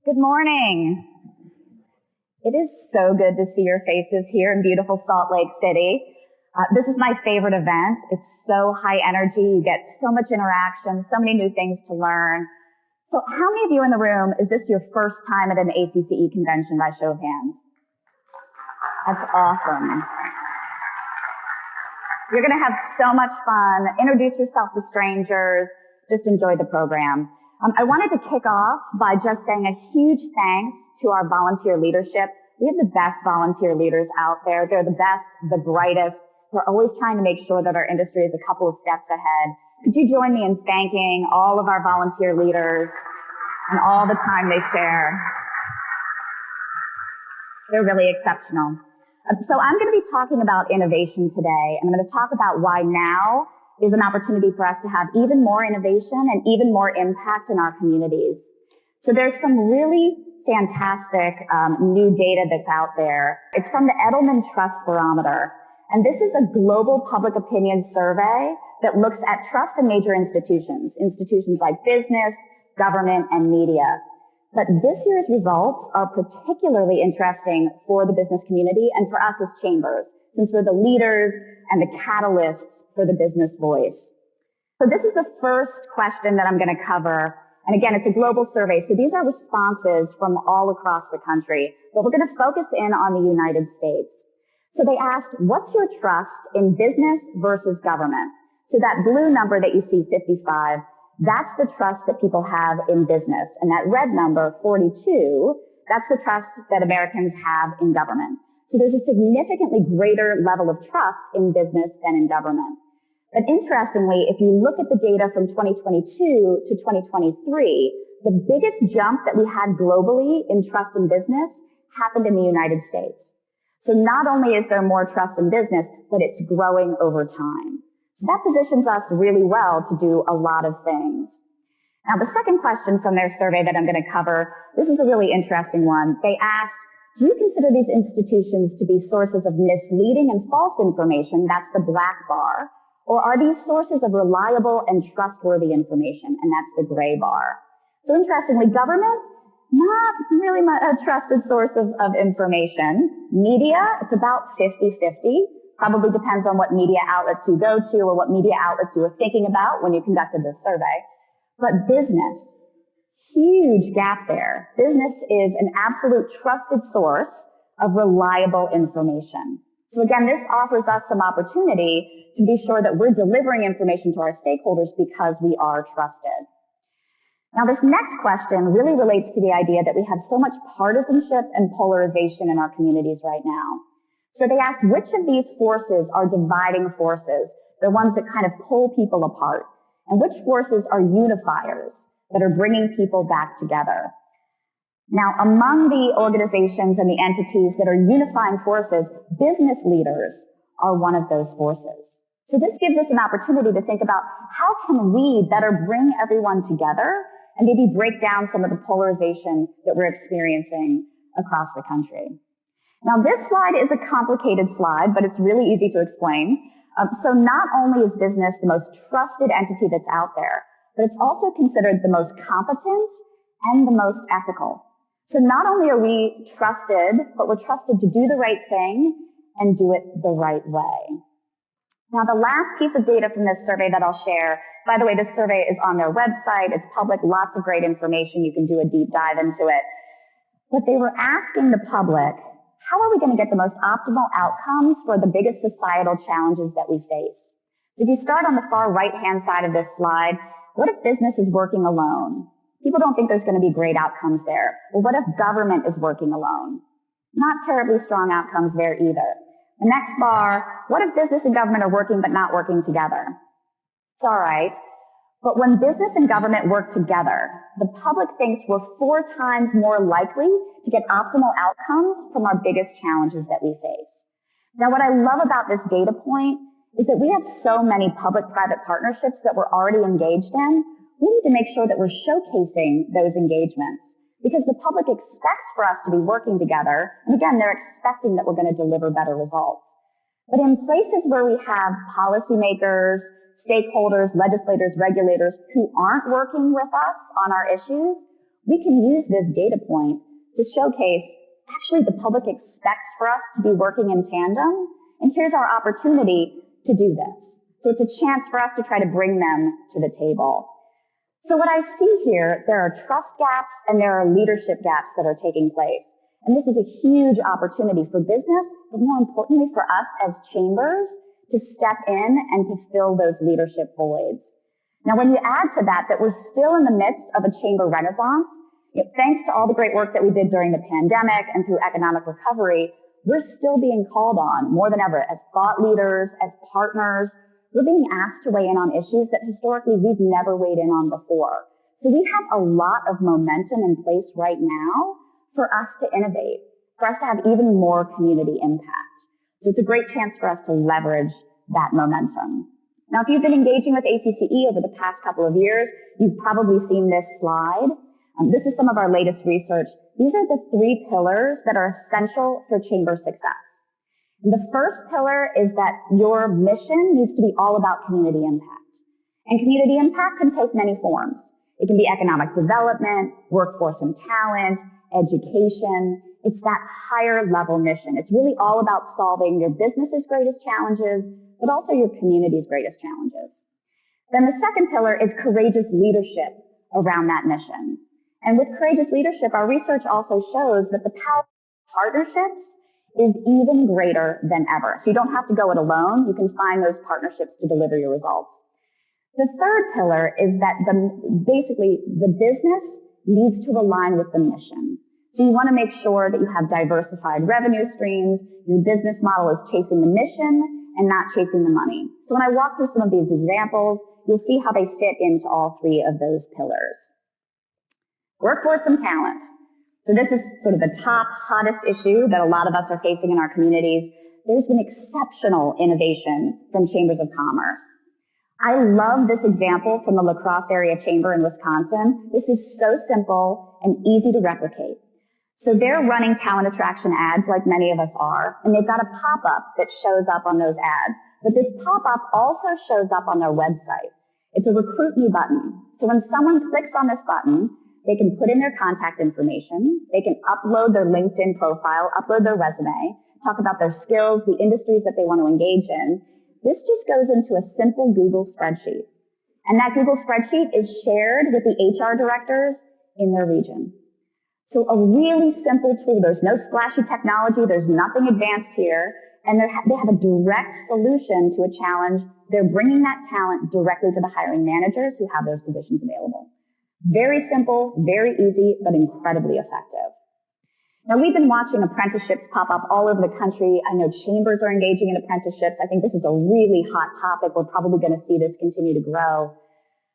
Good morning. It is so good to see your faces here in beautiful Salt Lake City. This is my favorite event. It's so high energy. You get so much interaction, so many new things to learn. So how many of you in the room, is this your first time at an ACCE convention by show of hands? That's awesome. You're going to have so much fun. Introduce yourself to strangers. Just enjoy the program. I wanted to kick off by just saying a huge thanks to our volunteer leadership. We have the best volunteer leaders out there. They're the best, the brightest. We're always trying to make sure that our industry is a couple of steps ahead. Could you join me in thanking all of our volunteer leaders and all the time they share? They're really exceptional. So I'm going to be talking about innovation today, and I'm going to talk about why now is an opportunity for us to have even more innovation and even more impact in our communities. So there's some really fantastic new data that's out there. It's from the Edelman Trust Barometer, and this is a global public opinion survey that looks at trust in major institutions like business, government, and media. But this year's results are particularly interesting for the business community and for us as chambers, since we're the leaders and the catalysts for the business voice. So this is the first question that I'm going to cover. And again, it's a global survey. So these are responses from all across the country, but we're going to focus in on the United States. So they asked, what's your trust in business versus government? So that blue number that you see, 55, that's the trust that people have in business. And that red number, 42, that's the trust that Americans have in government. So there's a significantly greater level of trust in business than in government. But interestingly, if you look at the data from 2022 to 2023, the biggest jump that we had globally in trust in business happened in the United States. So not only is there more trust in business, but it's growing over time. So that positions us really well to do a lot of things. Now, the second question from their survey that I'm going to cover, this is a really interesting one. They asked, do you consider these institutions to be sources of misleading and false information? That's the black bar. Or are these sources of reliable and trustworthy information? And that's the gray bar. So interestingly, government, not really a trusted source of information. Media, it's about 50-50. Probably depends on what media outlets you go to or what media outlets you were thinking about when you conducted this survey. But business, huge gap there. Business is an absolute trusted source of reliable information. So again, this offers us some opportunity to be sure that we're delivering information to our stakeholders because we are trusted. Now, this next question really relates to the idea that we have so much partisanship and polarization in our communities right now. So they asked, which of these forces are dividing forces, the ones that kind of pull people apart, and which forces are unifiers that are bringing people back together? Now, among the organizations and the entities that are unifying forces, business leaders are one of those forces. So this gives us an opportunity to think about how can we better bring everyone together and maybe break down some of the polarization that we're experiencing across the country. Now, this slide is a complicated slide, but it's really easy to explain. So not only is business the most trusted entity that's out there, but it's also considered the most competent and the most ethical. So not only are we trusted, but we're trusted to do the right thing and do it the right way. Now, the last piece of data from this survey that I'll share, by the way, this survey is on their website. It's public, lots of great information. You can do a deep dive into it. But they were asking the public, how are we going to get the most optimal outcomes for the biggest societal challenges that we face? So if you start on the far right-hand side of this slide, what if business is working alone? People don't think there's going to be great outcomes there. Well, what if government is working alone? Not terribly strong outcomes there either. The next bar, what if business and government are working but not working together? It's all right. But when business and government work together, the public thinks we're 4 times more likely to get optimal outcomes from our biggest challenges that we face. Now, what I love about this data point is that we have so many public-private partnerships that we're already engaged in. We need to make sure that we're showcasing those engagements because the public expects for us to be working together. And again, they're expecting that we're going to deliver better results. But in places where we have policymakers, stakeholders, legislators, regulators who aren't working with us on our issues, we can use this data point to showcase actually the public expects for us to be working in tandem, and here's our opportunity to do this. So it's a chance for us to try to bring them to the table. So what I see here, there are trust gaps and there are leadership gaps that are taking place. And this is a huge opportunity for business, but more importantly for us as chambers to step in and to fill those leadership voids. Now, when you add to that we're still in the midst of a chamber renaissance, thanks to all the great work that we did during the pandemic and through economic recovery, we're still being called on more than ever as thought leaders, as partners. We're being asked to weigh in on issues that historically we've never weighed in on before. So we have a lot of momentum in place right now for us to innovate, for us to have even more community impact. So it's a great chance for us to leverage that momentum. Now, if you've been engaging with ACCE over the past couple of years, you've probably seen this slide. This is some of our latest research. These are the 3 pillars that are essential for chamber success. And the first pillar is that your mission needs to be all about community impact. And community impact can take many forms. It can be economic development, workforce and talent, education. It's that higher level mission. It's really all about solving your business's greatest challenges, but also your community's greatest challenges. Then the second pillar is courageous leadership around that mission. And with courageous leadership, our research also shows that the power of partnerships is even greater than ever. So you don't have to go it alone. You can find those partnerships to deliver your results. The third pillar is that basically the business needs to align with the mission. So you want to make sure that you have diversified revenue streams. Your business model is chasing the mission and not chasing the money. So when I walk through some of these examples, you'll see how they fit into all 3 of those pillars. Workforce and talent. So this is sort of the top hottest issue that a lot of us are facing in our communities. There's been exceptional innovation from chambers of commerce. I love this example from the La Crosse Area Chamber in Wisconsin. This is so simple and easy to replicate. So they're running talent attraction ads like many of us are, and they've got a pop-up that shows up on those ads. But this pop-up also shows up on their website. It's a recruit me button. So when someone clicks on this button, they can put in their contact information, they can upload their LinkedIn profile, upload their resume, talk about their skills, the industries that they want to engage in. This just goes into a simple Google spreadsheet. And that Google spreadsheet is shared with the HR directors in their region. So a really simple tool. There's no splashy technology. There's nothing advanced here. And they have a direct solution to a challenge. They're bringing that talent directly to the hiring managers who have those positions available. Very simple, very easy, but incredibly effective. Now, we've been watching apprenticeships pop up all over the country. I know chambers are engaging in apprenticeships. I think this is a really hot topic. We're probably going to see this continue to grow.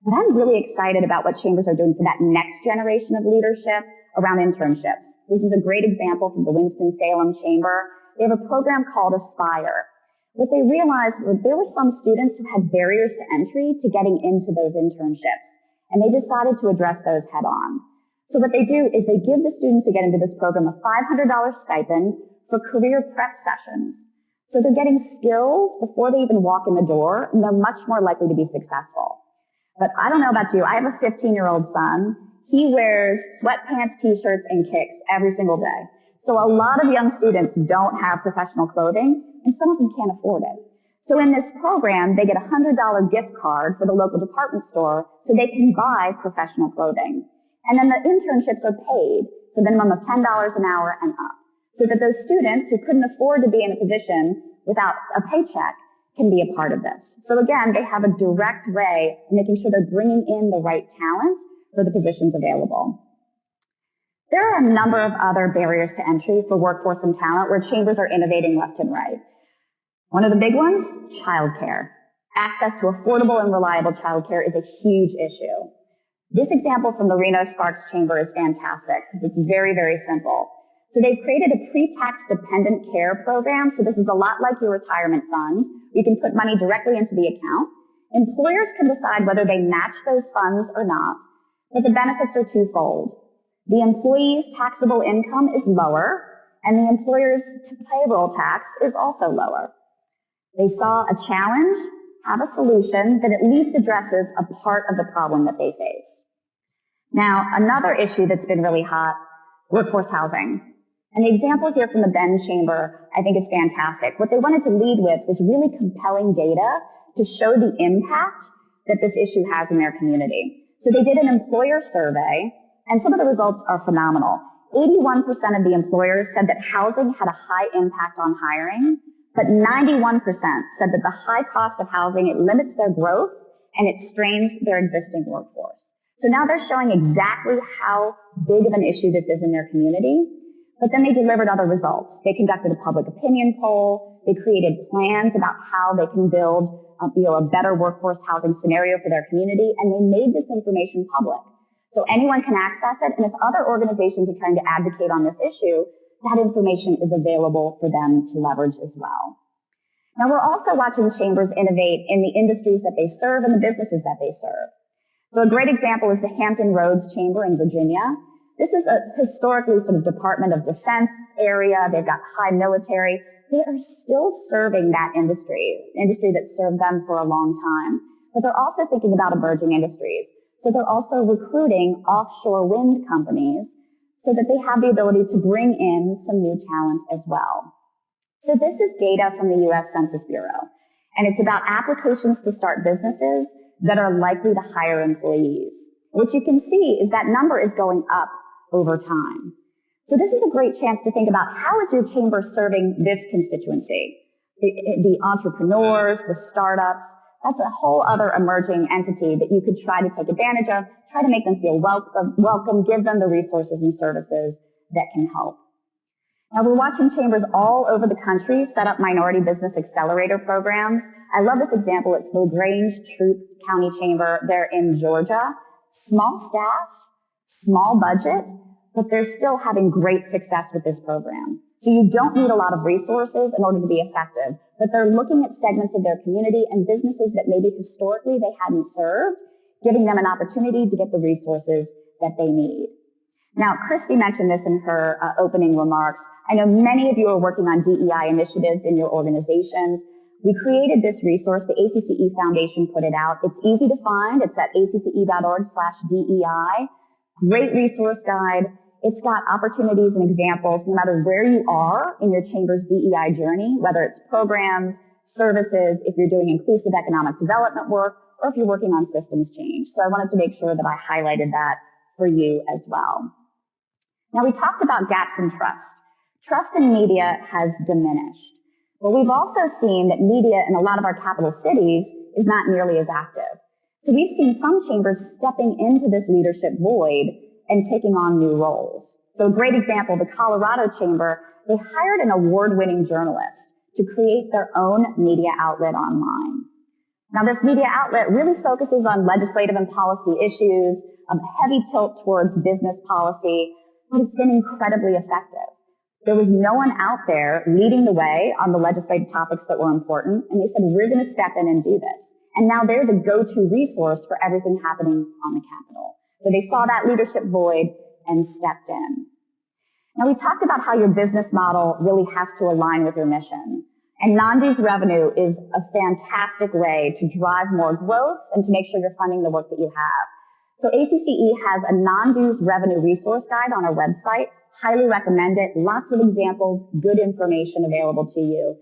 But I'm really excited about what chambers are doing for that next generation of leadership around internships. This is a great example from the Winston-Salem Chamber. They have a program called Aspire. What they realized was there were some students who had barriers to entry to getting into those internships, and they decided to address those head on. So what they do is they give the students who get into this program a $500 stipend for career prep sessions. So they're getting skills before they even walk in the door, and they're much more likely to be successful. But I don't know about you, I have a 15-year-old son. He wears sweatpants, t-shirts, and kicks every single day. So a lot of young students don't have professional clothing, and some of them can't afford it. So in this program, they get a $100 gift card for the local department store so they can buy professional clothing. And then the internships are paid, so a minimum of $10 an hour and up, so that those students who couldn't afford to be in a position without a paycheck can be a part of this. So again, they have a direct way of making sure they're bringing in the right talent for the positions available. There are a number of other barriers to entry for workforce and talent where chambers are innovating left and right. One of the big ones, childcare. Access to affordable and reliable childcare is a huge issue. This example from the Reno Sparks Chamber is fantastic because it's very, very simple. So they've created a pre-tax dependent care program. So this is a lot like your retirement fund. You can put money directly into the account. Employers can decide whether they match those funds or not, but the benefits are twofold. The employee's taxable income is lower, and the employer's payroll tax is also lower. They saw a challenge, have a solution that at least addresses a part of the problem that they face. Now, another issue that's been really hot, workforce housing. And the example here from the Bend Chamber, I think, is fantastic. What they wanted to lead with was really compelling data to show the impact that this issue has in their community. So they did an employer survey, and some of the results are phenomenal. 81% of the employers said that housing had a high impact on hiring, but 91% said that the high cost of housing, it limits their growth and it strains their existing workforce. So now they're showing exactly how big of an issue this is in their community, but then they delivered other results. They conducted a public opinion poll. They created plans about how they can build a better workforce housing scenario for their community, and they made this information public. So anyone can access it, and if other organizations are trying to advocate on this issue, that information is available for them to leverage as well. Now, we're also watching chambers innovate in the industries that they serve and the businesses that they serve. So a great example is the Hampton Roads Chamber in Virginia. This is a historically sort of Department of Defense area. They've got high military. They are still serving that industry that served them for a long time. But they're also thinking about emerging industries. So they're also recruiting offshore wind companies so that they have the ability to bring in some new talent as well. So this is data from the U.S. Census Bureau, and it's about applications to start businesses that are likely to hire employees. What you can see is that number is going up over time. So this is a great chance to think about how is your chamber serving this constituency? The entrepreneurs, the startups, that's a whole other emerging entity that you could try to take advantage of, try to make them feel welcome, give them the resources and services that can help. Now, we're watching chambers all over the country set up minority business accelerator programs. I love this example. It's the LaGrange Troup County Chamber. They're in Georgia. Small staff, small budget, but they're still having great success with this program. So you don't need a lot of resources in order to be effective, but they're looking at segments of their community and businesses that maybe historically they hadn't served, giving them an opportunity to get the resources that they need. Now, Christy mentioned this in her opening remarks. I know many of you are working on DEI initiatives in your organizations. We created this resource, the ACCE Foundation put it out. It's easy to find. It's at acce.org/DEI. Great resource guide. It's got opportunities and examples no matter where you are in your chamber's DEI journey, whether it's programs, services, if you're doing inclusive economic development work, or if you're working on systems change. So I wanted to make sure that I highlighted that for you as well. Now, we talked about gaps in trust. Trust in media has diminished. Well, we've also seen that media in a lot of our capital cities is not nearly as active. So we've seen some chambers stepping into this leadership void and taking on new roles. So a great example, the Colorado Chamber, they hired an award-winning journalist to create their own media outlet online. Now, this media outlet really focuses on legislative and policy issues, a heavy tilt towards business policy, but it's been incredibly effective. There was no one out there leading the way on the legislative topics that were important, and they said, we're going to step in and do this. And now they're the go-to resource for everything happening on the Capitol. So they saw that leadership void and stepped in. Now, we talked about how your business model really has to align with your mission. And non-dues revenue is a fantastic way to drive more growth and to make sure you're funding the work that you have. So ACCE has a non-dues revenue resource guide on our website. Highly recommend it. Lots of examples, good information available to you.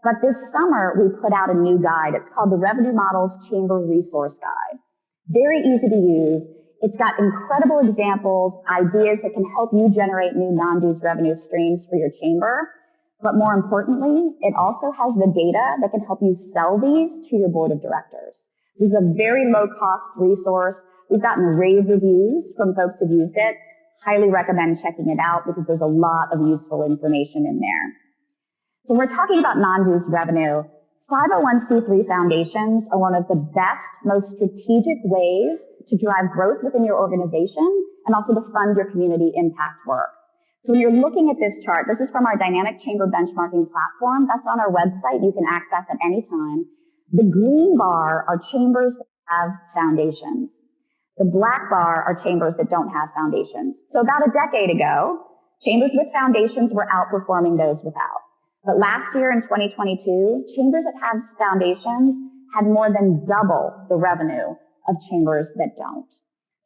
But this summer, we put out a new guide. It's called the Revenue Models Chamber Resource Guide. Very easy to use. It's got incredible examples, ideas that can help you generate new non-dues revenue streams for your chamber. But more importantly, it also has the data that can help you sell these to your board of directors. This is a very low-cost resource. We've gotten rave reviews from folks who've used it. Highly recommend checking it out because there's a lot of useful information in there. So we're talking about non-dues revenue. 501c3 foundations are one of the best, most strategic ways to drive growth within your organization and also to fund your community impact work. So when you're looking at this chart, this is from our dynamic chamber benchmarking platform. That's on our website. You can access at any time. The green bar are chambers that have foundations. The black bar are chambers that don't have foundations. So about a decade ago, chambers with foundations were outperforming those without. But last year in 2022, chambers that have foundations had more than double the revenue of chambers that don't.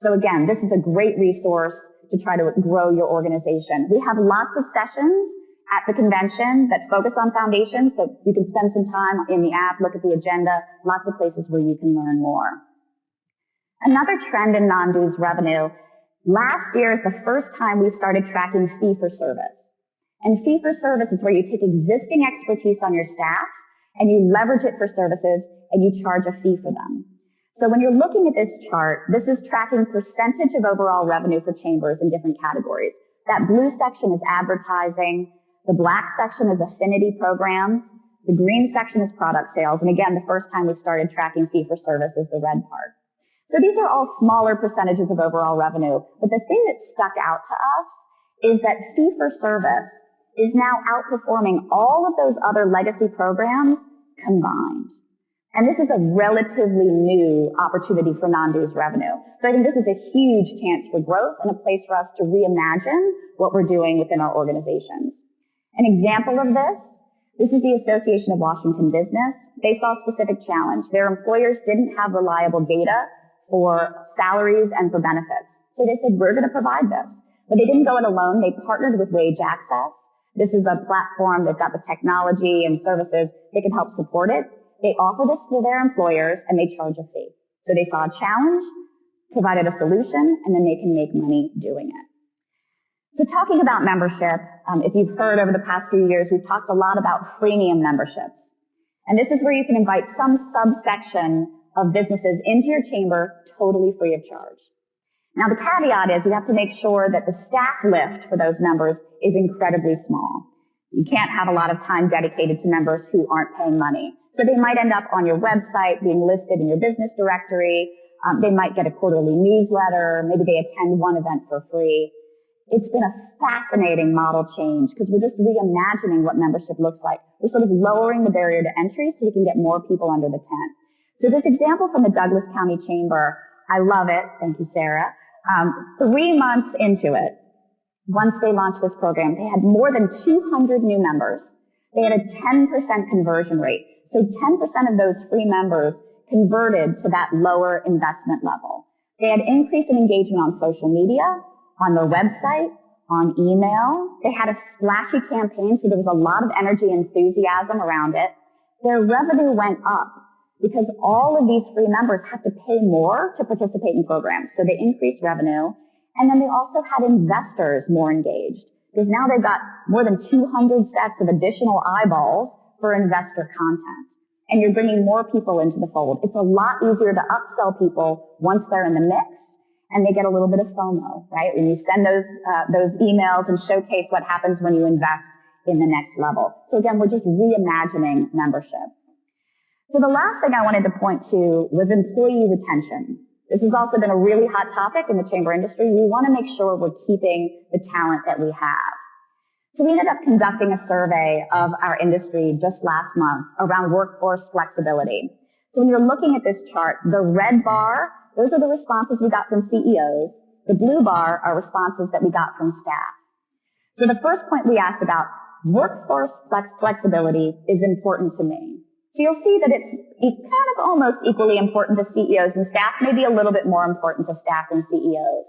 So again, this is a great resource to try to grow your organization. We have lots of sessions at the convention that focus on foundations, so you can spend some time in the app, look at the agenda, lots of places where you can learn more. Another trend in non-dues revenue, last year is the first time we started tracking fee-for-service. And fee-for-service is where you take existing expertise on your staff and you leverage it for services and you charge a fee for them. So when you're looking at this chart, this is tracking percentage of overall revenue for chambers in different categories. That blue section is advertising, the black section is affinity programs, the green section is product sales, and again, the first time we started tracking fee-for-service is the red part. So these are all smaller percentages of overall revenue, but the thing that stuck out to us is that fee-for-service is now outperforming all of those other legacy programs combined. And this is a relatively new opportunity for non-dues revenue. So I think this is a huge chance for growth and a place for us to reimagine what we're doing within our organizations. An example of this is the Association of Washington Business. They saw a specific challenge. Their employers didn't have reliable data for salaries and for benefits. So they said, we're going to provide this. But they didn't go it alone. They partnered with Wage Access. This is a platform. They've got the technology and services. They can help support it. They offer this to their employers and they charge a fee. So they saw a challenge, provided a solution, and then they can make money doing it. So talking about membership, if you've heard over the past few years, we've talked a lot about freemium memberships. And this is where you can invite some subsection of businesses into your chamber totally free of charge. Now the caveat is you have to make sure that the staff lift for those members is incredibly small. You can't have a lot of time dedicated to members who aren't paying money. So they might end up on your website, being listed in your business directory. They might get a quarterly newsletter. Maybe they attend one event for free. It's been a fascinating model change because we're just reimagining what membership looks like. We're sort of lowering the barrier to entry so we can get more people under the tent. So this example from the Douglas County Chamber, I love it. Thank you, Sarah. 3 months into it, once they launched this program, they had more than 200 new members. They had a 10% conversion rate. So 10% of those free members converted to that lower investment level. They had increase in engagement on social media, on their website, on email. They had a splashy campaign, so there was a lot of energy and enthusiasm around it. Their revenue went up because all of these free members have to pay more to participate in programs. So they increased revenue. And then they also had investors more engaged because now they've got more than 200 sets of additional eyeballs for investor content. And you're bringing more people into the fold. It's a lot easier to upsell people once they're in the mix and they get a little bit of FOMO, right? When you send those emails and showcase what happens when you invest in the next level. So again, we're just reimagining membership. So the last thing I wanted to point to was employee retention. This has also been a really hot topic in the chamber industry. We want to make sure we're keeping the talent that we have. So we ended up conducting a survey of our industry just last month around workforce flexibility. So when you're looking at this chart, the red bar, those are the responses we got from CEOs. The blue bar are responses that we got from staff. So the first point we asked about, workforce flexibility is important to me. So you'll see that it's kind of almost equally important to CEOs and staff, maybe a little bit more important to staff and CEOs.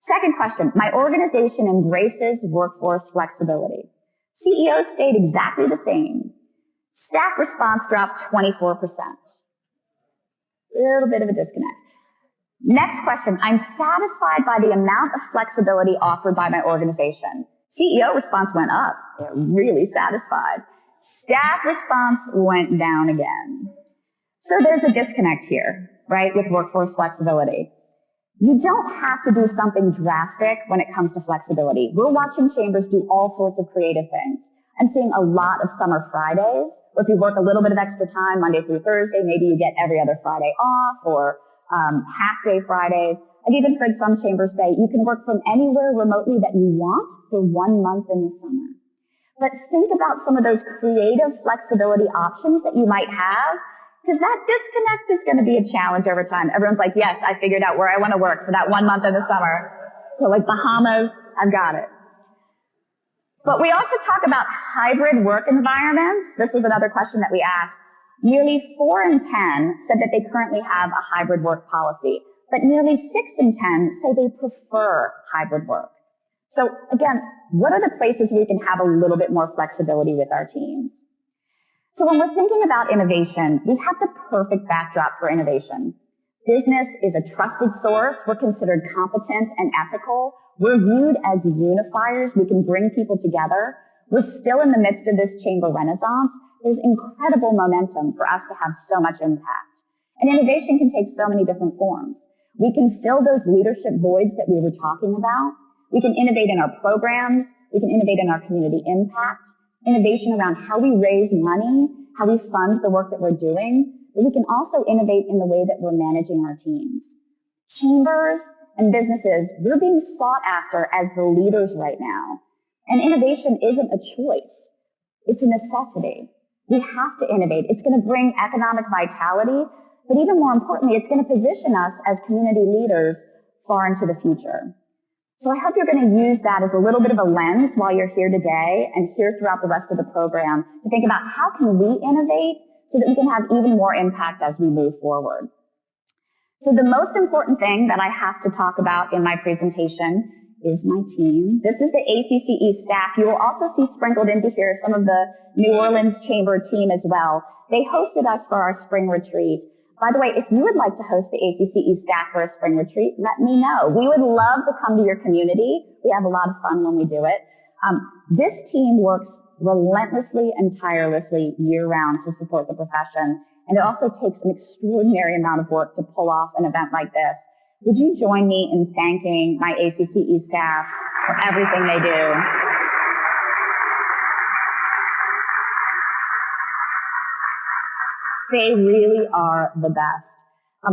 Second question, my organization embraces workforce flexibility. CEOs stayed exactly the same. Staff response dropped 24%. A little bit of a disconnect. Next question, I'm satisfied by the amount of flexibility offered by my organization. CEO response went up. They're really satisfied. Staff response went down again. So there's a disconnect here, right, with workforce flexibility. You don't have to do something drastic when it comes to flexibility. We're watching chambers do all sorts of creative things. I'm seeing a lot of summer Fridays, where if you work a little bit of extra time, Monday through Thursday, maybe you get every other Friday off, or half-day Fridays. I've even heard some chambers say you can work from anywhere remotely that you want for 1 month in the summer. But think about some of those creative flexibility options that you might have, because that disconnect is going to be a challenge over time. Everyone's like, yes, I figured out where I want to work for that 1 month in the summer. So like Bahamas, I've got it. But we also talk about hybrid work environments. This was another question that we asked. Nearly 4 in 10 said that they currently have a hybrid work policy. but nearly 6 in 10 say they prefer hybrid work. So again, what are the places we can have a little bit more flexibility with our teams? So when we're thinking about innovation, we have the perfect backdrop for innovation. Business is a trusted source. We're considered competent and ethical. We're viewed as unifiers. We can bring people together. We're still in the midst of this chamber renaissance. There's incredible momentum for us to have so much impact. And innovation can take so many different forms. We can fill those leadership voids that we were talking about. We can innovate in our programs. We can innovate in our community impact. Innovation around how we raise money, how we fund the work that we're doing. But we can also innovate in the way that we're managing our teams. Chambers and businesses, we're being sought after as the leaders right now. And innovation isn't a choice. It's a necessity. We have to innovate. It's going to bring economic vitality, but even more importantly, it's going to position us as community leaders far into the future. So I hope you're going to use that as a little bit of a lens while you're here today and here throughout the rest of the program to think about how can we innovate so that we can have even more impact as we move forward. So the most important thing that I have to talk about in my presentation is my team. This is the ACCE staff. You will also see sprinkled into here some of the New Orleans Chamber team as well. They hosted us for our spring retreat. By the way, if you would like to host the ACCE staff for a spring retreat, let me know. We would love to come to your community. We have a lot of fun when we do it. This team works relentlessly and tirelessly year-round to support the profession, and it also takes an extraordinary amount of work to pull off an event like this. Would you join me in thanking my ACCE staff for everything they do? They really are the best.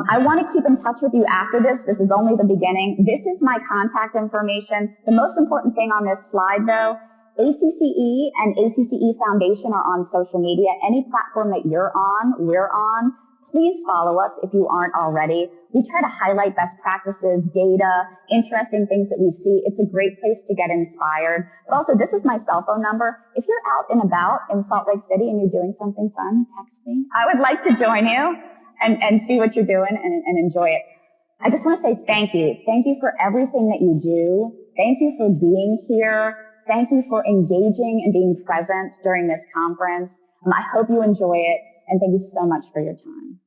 I want to keep in touch with you after this. This is only the beginning. This is my contact information. The most important thing on this slide, though, ACCE and ACCE Foundation are on social media. Any platform that you're on, we're on. Please follow us if you aren't already. We try to highlight best practices, data, interesting things that we see. It's a great place to get inspired. But also, this is my cell phone number. If you're out and about in Salt Lake City and you're doing something fun, text me. I would like to join you and see what you're doing and enjoy it. I just want to say thank you. Thank you for everything that you do. Thank you for being here. Thank you for engaging and being present during this conference. I hope you enjoy it, and thank you so much for your time.